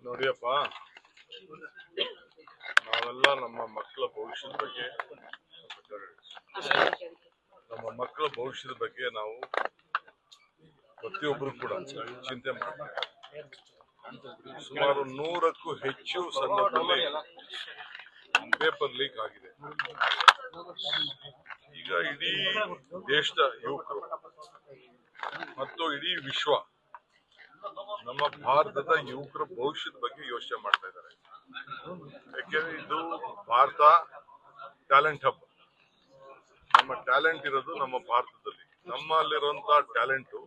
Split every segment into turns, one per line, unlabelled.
ನೋಡಿಯಪ್ಪ, ನಾವೆಲ್ಲ ನಮ್ಮ ಮಕ್ಕಳ ಭವಿಷ್ಯದ ಬಗ್ಗೆ ನಾವು ಪ್ರತಿಯೊಬ್ಬರು ಕೂಡ ಚಿಂತೆ ಮಾಡ್ತೀವಿ. ಸುಮಾರು 100ಕ್ಕೂ ಹೆಚ್ಚು ಸಂದರ್ಭದಲ್ಲಿ ಪೇಪರ್ ಲೀಕ್ ಆಗಿದೆ. ಈಗ ಇಡೀ ದೇಶದ ಯುವಕರು ಮತ್ತು ಇಡೀ ವಿಶ್ವ ನಮ್ಮ ಭಾರತದ ಯುವಕರ ಭವಿಷ್ಯದ ಬಗ್ಗೆ ಯೋಚನೆ ಮಾಡ್ತಾ ಇದ್ದಾರೆ. ಯಾಕೆಂದ್ರೆ ಇದು ಭಾರತ ಟ್ಯಾಲೆಂಟ್ ಹಬ್. ನಮ್ಮ ಟ್ಯಾಲೆಂಟ್ ಇರೋದು ನಮ್ಮ ಭಾರತದಲ್ಲಿ. ನಮ್ಮಲ್ಲಿರುವಂತ ಟ್ಯಾಲೆಂಟು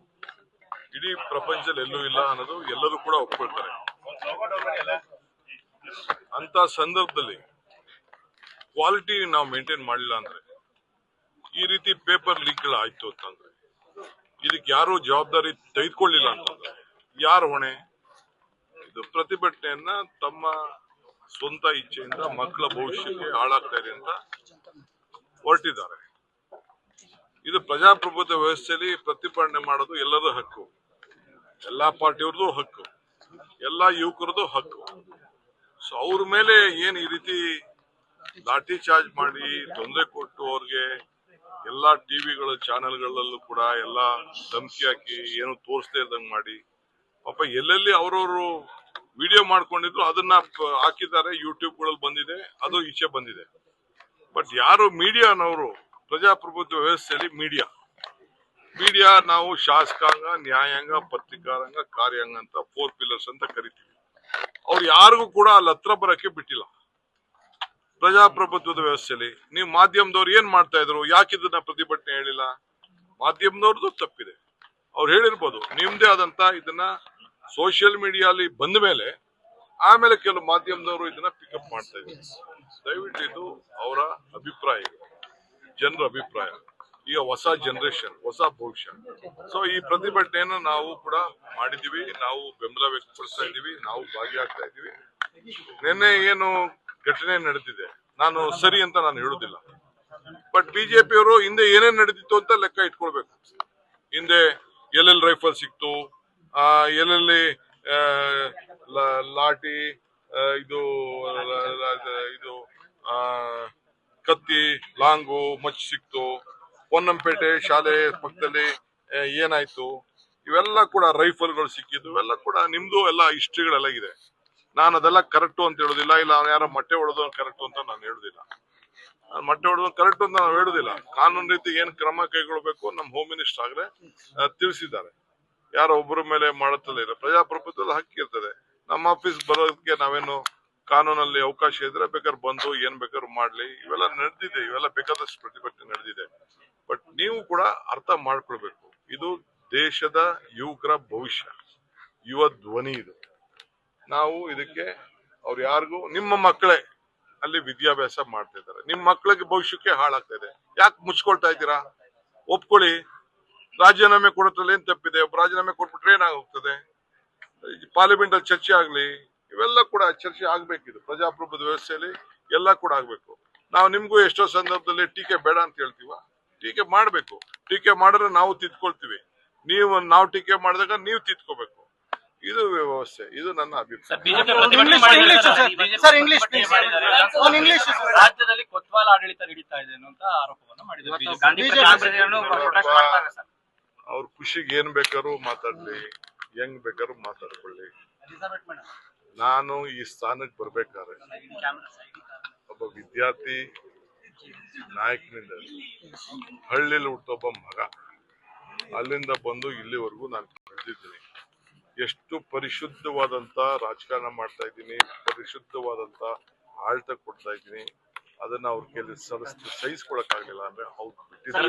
ಇಡೀ ಪ್ರಪಂಚದಲ್ಲಿ ಎಲ್ಲೂ ಇಲ್ಲ ಅನ್ನೋದು ಎಲ್ಲರೂ ಕೂಡ ಒಪ್ಕೊಳ್ತಾರೆ. ಅಂತ ಸಂದರ್ಭದಲ್ಲಿ ಕ್ವಾಲಿಟಿ ನಾವು ಮೇಂಟೈನ್ ಮಾಡಲಿಲ್ಲ ಅಂದ್ರೆ, ಈ ರೀತಿ ಪೇಪರ್ ಲೀಕ್ಗಳು ಆಯ್ತು ಅಂತಂದ್ರೆ, ಇದಕ್ಕೆ ಯಾರು ಜವಾಬ್ದಾರಿ ತೆಗೆದುಕೊಳ್ಳಿಲ್ಲ ಅಂತಂದ್ರೆ ಯಾರು ಹೊಣೆ? ಇದು ಪ್ರತಿಭಟನೆಯನ್ನ ತಮ್ಮ ಸ್ವಂತ ಇಚ್ಛೆಯಿಂದ ಮಕ್ಕಳ ಭವಿಷ್ಯಕ್ಕೆ ಹಾಳಾಗ್ತಾ ಇದೆ ಅಂತ ಹೊರಟಿದ್ದಾರೆ. ಇದು ಪ್ರಜಾಪ್ರಭುತ್ವ ವ್ಯವಸ್ಥೆಯಲ್ಲಿ ಪ್ರತಿಭಟನೆ ಮಾಡೋದು ಎಲ್ಲರ ಹಕ್ಕು, ಎಲ್ಲಾ ಪಾರ್ಟಿಯವ್ರದ್ದು ಹಕ್ಕು, ಎಲ್ಲಾ ಯುವಕರದ್ದು ಹಕ್ಕು. ಸೊ ಅವ್ರ ಮೇಲೆ ಏನ್ ಈ ರೀತಿ ಲಾಠಿ ಚಾರ್ಜ್ ಮಾಡಿ ತೊಂದರೆ ಕೊಟ್ಟು ಅವ್ರಿಗೆ ಎಲ್ಲಾ ಟಿವಿಗಳ ಚಾನೆಲ್ಗಳಲ್ಲೂ ಕೂಡ ಎಲ್ಲಾ ಧಮಕಿ ಹಾಕಿ ಏನು ತೋರಿಸದೇ ಇದ್ದಂಗೆ ಮಾಡಿ, ಪಾಪ ಎಲ್ಲೆಲ್ಲಿ ಅವ್ರವ್ರು ವಿಡಿಯೋ ಮಾಡ್ಕೊಂಡಿದ್ರು ಅದನ್ನ ಹಾಕಿದ್ದಾರೆ, ಯೂಟ್ಯೂಬ್ಗಳಲ್ಲಿ ಬಂದಿದೆ, ಅದು ಈಚೆ ಬಂದಿದೆ. ಬಟ್ ಯಾರು ಮೀಡಿಯಾನವರು, ಪ್ರಜಾಪ್ರಭುತ್ವ ವ್ಯವಸ್ಥೆಯಲ್ಲಿ ಮೀಡಿಯಾ ನಾವು ಶಾಸಕಾಂಗ, ನ್ಯಾಯಾಂಗ, ಪತ್ರಿಕಾರಂಗ, ಕಾರ್ಯಾಂಗ ಅಂತ 4 ಪಿಲ್ಲರ್ಸ್ ಅಂತ ಕರಿತೀವಿ. ಅವ್ರು ಯಾರಿಗೂ ಕೂಡ ಅಲ್ಲಿ ಹತ್ರ ಬರಕ್ಕೆ ಬಿಟ್ಟಿಲ್ಲ. ಪ್ರಜಾಪ್ರಭುತ್ವದ ವ್ಯವಸ್ಥೆಯಲ್ಲಿ ನೀವು ಮಾಧ್ಯಮದವ್ರು ಏನ್ ಮಾಡ್ತಾ ಇದ್ರು? ಯಾಕೆ ಇದನ್ನ ಪ್ರತಿಭಟನೆ ಹೇಳಿಲ್ಲ? ಮಾಧ್ಯಮದವ್ರದ್ದು ತಪ್ಪಿದೆ. ಅವ್ರು ಹೇಳಿರ್ಬೋದು, ನಿಮ್ದೇ ಆದಂತ ಇದನ್ನ ಸೋಷಿಯಲ್ ಮೀಡಿಯಾಲಿ ಬಂದ ಮೇಲೆ ಆಮೇಲೆ ಕೆಲವು ಮಾಧ್ಯಮದವರು ಇದನ್ನ ಪಿಕಪ್ ಮಾಡ್ತಾ ಇದ್ದಾರೆ. ದಯವಿಟ್ಟು ಇದು ಅವರ ಅಭಿಪ್ರಾಯ, ಜನರ ಅಭಿಪ್ರಾಯ. ಈಗ ಹೊಸ ಜನರೇಷನ್, ಹೊಸ ಭವಿಷ್ಯ. ಸೊ ಈ ಪ್ರತಿಭಟನೆಯನ್ನು ನಾವು ಕೂಡ ಮಾಡಿದೀವಿ, ನಾವು ಬೆಂಬಲ ವ್ಯಕ್ತಪಡಿಸ್ತಾ ಇದೀವಿ, ನಾವು ಭಾಗಿಯಾಗ್ತಾ ಇದೀವಿ. ನಿನ್ನೆ ಏನು ಘಟನೆ ನಡೆದಿದೆ, ನಾನು ಸರಿ ಅಂತ ನಾನು ಹೇಳುದಿಲ್ಲ. ಬಟ್ ಬಿಜೆಪಿಯವರು ಹಿಂದೆ ಏನೇನ್ ನಡೆದಿತ್ತು ಅಂತ ಲೆಕ್ಕ ಇಟ್ಕೊಳ್ಬೇಕು. ಹಿಂದೆ ಎಲ್ಲೆಲ್ಲಿ ರೈಫಲ್ ಸಿಕ್ತು, ಎಲ್ಲೆಲ್ಲಿ ಲಾಠಿ, ಇದು ಕತ್ತಿ, ಲಾಂಗು, ಮಚ್ಚು ಸಿಕ್ತು, ಪೊನ್ನಂಪೇಟೆ ಶಾಲೆ ಪಕ್ಕದಲ್ಲಿ ಏನಾಯ್ತು, ಇವೆಲ್ಲ ಕೂಡ ರೈಫಲ್ಗಳು ಸಿಕ್ಕಿದ್ದು, ಇವೆಲ್ಲ ಕೂಡ ನಿಮ್ದು ಎಲ್ಲ ಹಿಸ್ಟ್ರಿಗಳೆಲ್ಲ ಇದೆ. ನಾನು ಅದೆಲ್ಲ ಕರೆಕ್ಟು ಅಂತ ಹೇಳುದಿಲ್ಲ, ಇಲ್ಲ ಅವ್ನು ಯಾರೋ ಮೊಟ್ಟೆ ಹೊಡೆದು ಕರೆಕ್ಟು ಅಂತ ನಾನು ಹೇಳುದಿಲ್ಲ. ಮೊಟ್ಟೆ ಹೊಡೆದು ಕರೆಕ್ಟು ಅಂತ ನಾವು ಹೇಳುದಿಲ್ಲ. ಕಾನೂನು ರೀತಿ ಏನ್ ಕ್ರಮ ಕೈಗೊಳ್ಬೇಕು ನಮ್ಮ ಹೋಮ್ ಮಿನಿಸ್ಟರ್ ಆಗ್ರೆ ತಿಳಿಸಿದ್ದಾರೆ. ಯಾರೋ ಒಬ್ಬರ ಮೇಲೆ ಮಾಡುತ್ತಲೇ ಇಲ್ಲ. ಪ್ರಜಾಪ್ರಭುತ್ವದ ಹಕ್ಕಿರ್ತದೆ. ನಮ್ಮ ಆಫೀಸ್ ಬರೋದಕ್ಕೆ ನಾವೇನು ಕಾನೂನಲ್ಲಿ ಅವಕಾಶ ಇದ್ರೆ ಬೇಕಾದ್ರೆ ಬಂದು ಏನ್ ಬೇಕಾದ್ರೂ ಮಾಡ್ಲಿ. ಇವೆಲ್ಲ ನಡೆದಿದೆ, ಇವೆಲ್ಲ ಬೇಕಾದಷ್ಟು ಪ್ರತಿಭಟನೆ ನಡೆದಿದೆ. ಬಟ್ ನೀವು ಕೂಡ ಅರ್ಥ ಮಾಡ್ಕೊಳ್ಬೇಕು, ಇದು ದೇಶದ ಯುವಕರ ಭವಿಷ್ಯ, ಯುವ ಧ್ವನಿ ಇದು. ನಾವು ಇದಕ್ಕೆ ಅವ್ರು ಯಾರಿಗೂ, ನಿಮ್ಮ ಮಕ್ಕಳೇ ಅಲ್ಲಿ ವಿದ್ಯಾಭ್ಯಾಸ ಮಾಡ್ತಾ ಇದ್ದಾರೆ, ನಿಮ್ಮ ಮಕ್ಕಳಿಗೆ ಭವಿಷ್ಯಕ್ಕೆ ಹಾಳಾಗ್ತಾ ಇದೆ. ಯಾಕೆ ಮುಚ್ಕೊಳ್ತಾ ಇದ್ದೀರಾ? ಒಪ್ಕೊಳ್ಳಿ. ರಾಜೀನಾಮೆ ಕೊಡೋದ್ರಲ್ಲಿ ಏನ್ ತಪ್ಪಿದೆ? ಒಬ್ಬ ರಾಜೀನಾಮೆ ಕೊಟ್ಬಿಟ್ರೆ ಏನಾಗೋಗ್ತದೆ? ಪಾರ್ಲಿಮೆಂಟ್ ಅಲ್ಲಿ ಚರ್ಚೆ ಆಗ್ಲಿ, ಇವೆಲ್ಲ ಕೂಡ ಚರ್ಚೆ ಆಗ್ಬೇಕಿದು. ಪ್ರಜಾಪ್ರಭುತ್ವ ವ್ಯವಸ್ಥೆಯಲ್ಲಿ ಎಲ್ಲ ಕೂಡ ಆಗ್ಬೇಕು. ನಾವು ನಿಮ್ಗೂ ಎಷ್ಟೋ ಸಂದರ್ಭದಲ್ಲಿ ಟೀಕೆ ಬೇಡ ಅಂತ ಹೇಳ್ತೀವ. ಟೀಕೆ ಮಾಡ್ಬೇಕು. ಟೀಕೆ ಮಾಡಿದ್ರೆ ನಾವು ತಿದ್ಕೊಳ್ತೀವಿ. ನಾವು ಟೀಕೆ ಮಾಡಿದಾಗ ನೀವು ತಿದ್ಕೋಬೇಕು. ಇದು ವ್ಯವಸ್ಥೆ, ಇದು ನನ್ನ ಅಭಿಪ್ರಾಯ.
ರಾಜ್ಯದಲ್ಲಿ ಕೊತ್ವಾಲ ಆಡಳಿತ ನಡೀತಾ ಇದೆ ಅನ್ನುವಂತ ಆರೋಪವನ್ನು ಮಾಡಿದ್ದಾರೆ.
ಅವ್ರ ಖುಷಿಗೆ ಏನ್ ಬೇಕಾದ್ರೂ ಮಾತಾಡ್ಲಿ, ಹೆಂಗ್ ಬೇಕಾದ್ರೂ ಮಾತಾಡ್ಕೊಳ್ಳಿ. ನಾನು ಈ ಸ್ಥಾನಕ್ಕೆ ಬರ್ಬೇಕಾದ್ರೆ ಒಬ್ಬ ವಿದ್ಯಾರ್ಥಿ ನಾಯಕನಿಂದ ಹಳ್ಳಿಲಿ ಹುಟ್ಟೊಬ್ಬ ಮಗ, ಅಲ್ಲಿಂದ ಬಂದು ಇಲ್ಲಿವರೆಗೂ ನಾನು ಬೆಳೆದಿದ್ದೀನಿ. ಎಷ್ಟು ಪರಿಶುದ್ಧವಾದಂತ ರಾಜಕಾರಣ ಮಾಡ್ತಾ ಇದ್ದೀನಿ, ಪರಿಶುದ್ಧವಾದಂತ ಆಡಳಿತ ಕೊಡ್ತಾ ಇದ್ದೀನಿ. ಅದನ್ನ ಅವ್ರ ಕೈಲಿ ಸಹಿಸ್ಕೊಳಕ್ ಆಗ್ಲಿಲ್ಲ ಅಂದ್ರೆ ಅವ್ರು ಬಿಟ್ಟಿದ್ದಾರೆ.